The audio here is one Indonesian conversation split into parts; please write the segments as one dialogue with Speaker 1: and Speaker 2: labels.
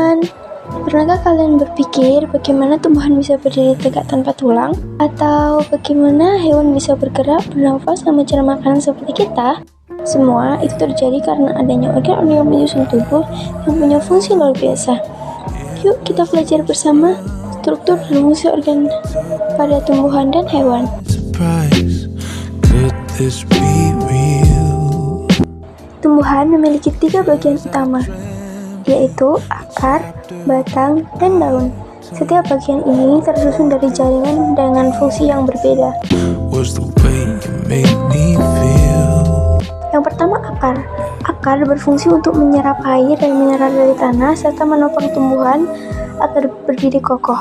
Speaker 1: teman-teman, pernahkah kalian berpikir bagaimana tumbuhan bisa berdiri tegak tanpa tulang? Atau bagaimana hewan bisa bergerak, bernafas, dan mencari makanan seperti kita? Semua itu terjadi karena adanya organ-organ penyusun tubuh yang punya fungsi luar biasa. Yuk kita belajar bersama struktur dan fungsi organ pada tumbuhan dan hewan. Tumbuhan memiliki 3 bagian utama, yaitu akar, batang, dan daun. Setiap bagian ini tersusun dari jaringan dengan fungsi yang berbeda. Yang pertama, akar. Akar berfungsi untuk menyerap air dan mineral dari tanah serta menopang tumbuhan agar berdiri kokoh.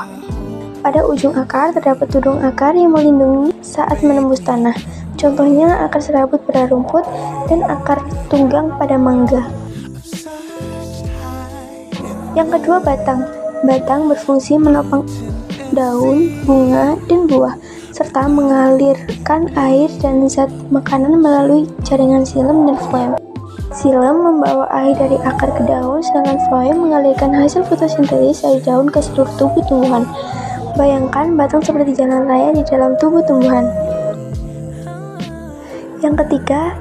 Speaker 1: Pada ujung akar terdapat tudung akar yang melindungi saat menembus tanah. Contohnya akar serabut pada rumput dan akar tunggang pada mangga. Yang kedua, batang. Batang berfungsi menopang daun, bunga, dan buah, serta mengalirkan air dan zat makanan melalui jaringan xilem dan floem. Xilem membawa air dari akar ke daun, sedangkan floem mengalirkan hasil fotosintesis dari daun ke seluruh tubuh tumbuhan. Bayangkan batang seperti jalan raya di dalam tubuh tumbuhan. Yang ketiga,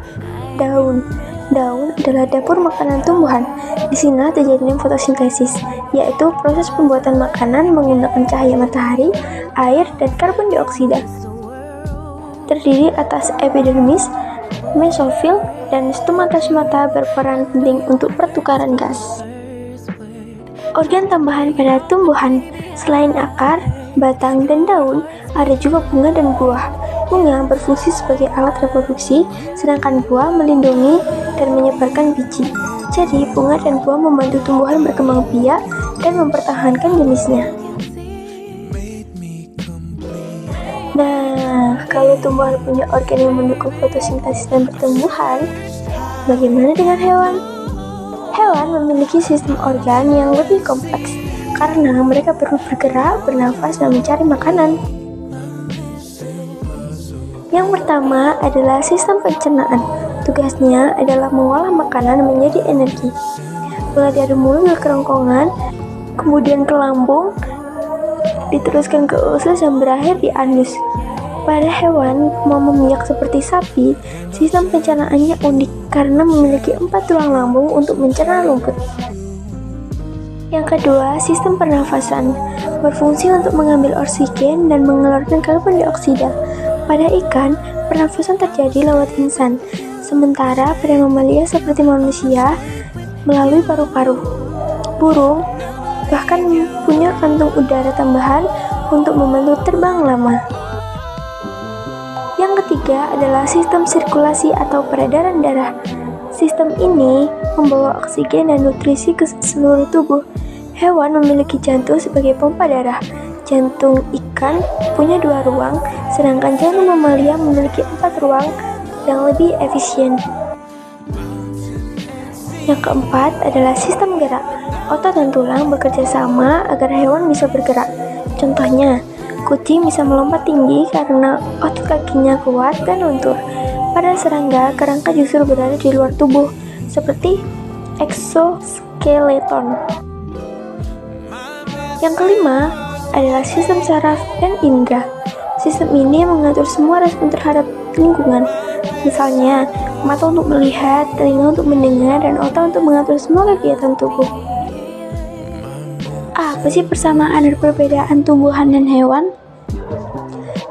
Speaker 1: daun. Daun adalah dapur makanan tumbuhan. Di sini terjadinya fotosintesis, yaitu proses pembuatan makanan menggunakan cahaya matahari, air, dan karbon dioksida. Terdiri atas epidermis, mesofil, dan stomata berperan penting untuk pertukaran gas. Organ tambahan pada tumbuhan selain akar, batang, dan daun, ada juga bunga dan buah. Bunga berfungsi sebagai alat reproduksi, sedangkan buah melindungi dan menyebarkan biji. Jadi, bunga dan buah membantu tumbuhan berkembang biak dan mempertahankan jenisnya. Nah, kalau tumbuhan punya organ yang mendukung fotosintesis dan pertumbuhan, bagaimana dengan hewan? Hewan memiliki sistem organ yang lebih kompleks karena mereka perlu bergerak, bernafas, dan mencari makanan. Yang pertama adalah sistem pencernaan. Tugasnya adalah mengolah makanan menjadi energi. Mulai dari mulut ke kerongkongan, kemudian ke lambung, diteruskan ke usus dan berakhir di anus. Pada hewan membiak seperti sapi, sistem pencernaannya unik karena memiliki 4 tulang lambung untuk mencerna rumput. Yang kedua, sistem pernafasan berfungsi untuk mengambil oksigen dan mengeluarkan karbon dioksida. Pada ikan, pernafasan terjadi lewat insan, sementara pada mamalia seperti manusia melalui paru-paru. Burung bahkan punya kantung udara tambahan untuk membantu terbang lama. Yang ketiga adalah sistem sirkulasi atau peredaran darah. Sistem ini membawa oksigen dan nutrisi ke seluruh tubuh. Hewan memiliki jantung sebagai pompa darah. Jantung ikan punya 2 ruang, sedangkan jantung mamalia memiliki 4 ruang yang lebih efisien. Yang keempat adalah sistem gerak. Otot dan tulang bekerja sama agar hewan bisa bergerak. Contohnya, kucing bisa melompat tinggi karena otot kakinya kuat dan luntur. Pada serangga, kerangka justru berada di luar tubuh, seperti exoskeleton. Yang kelima adalah sistem saraf dan indera. Sistem ini mengatur semua respon terhadap lingkungan. Misalnya, mata untuk melihat, telinga untuk mendengar, dan otak untuk mengatur semua kegiatan tubuh. Apa sih persamaan dan perbedaan tumbuhan dan hewan?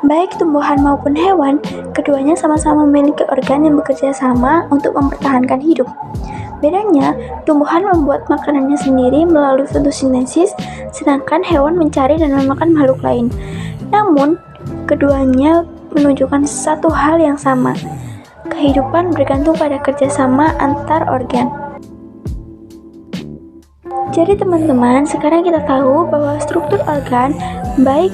Speaker 1: Baik tumbuhan maupun hewan, keduanya sama-sama memiliki organ yang bekerja sama untuk mempertahankan hidup. Bedanya, tumbuhan membuat makanannya sendiri melalui fotosintesis, sedangkan hewan mencari dan memakan makhluk lain. Namun, keduanya menunjukkan satu hal yang sama. Kehidupan bergantung pada kerjasama antar organ. Jadi teman-teman, sekarang kita tahu bahwa struktur organ, baik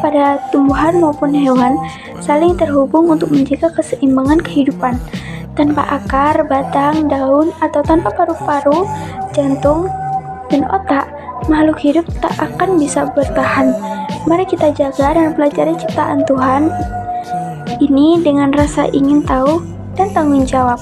Speaker 1: pada tumbuhan maupun hewan, saling terhubung untuk menjaga keseimbangan kehidupan. Tanpa akar, batang, daun, atau tanpa paru-paru, jantung, dan otak, makhluk hidup tak akan bisa bertahan. Mari kita jaga dan pelajari ciptaan Tuhan ini dengan rasa ingin tahu dan tanggung jawab.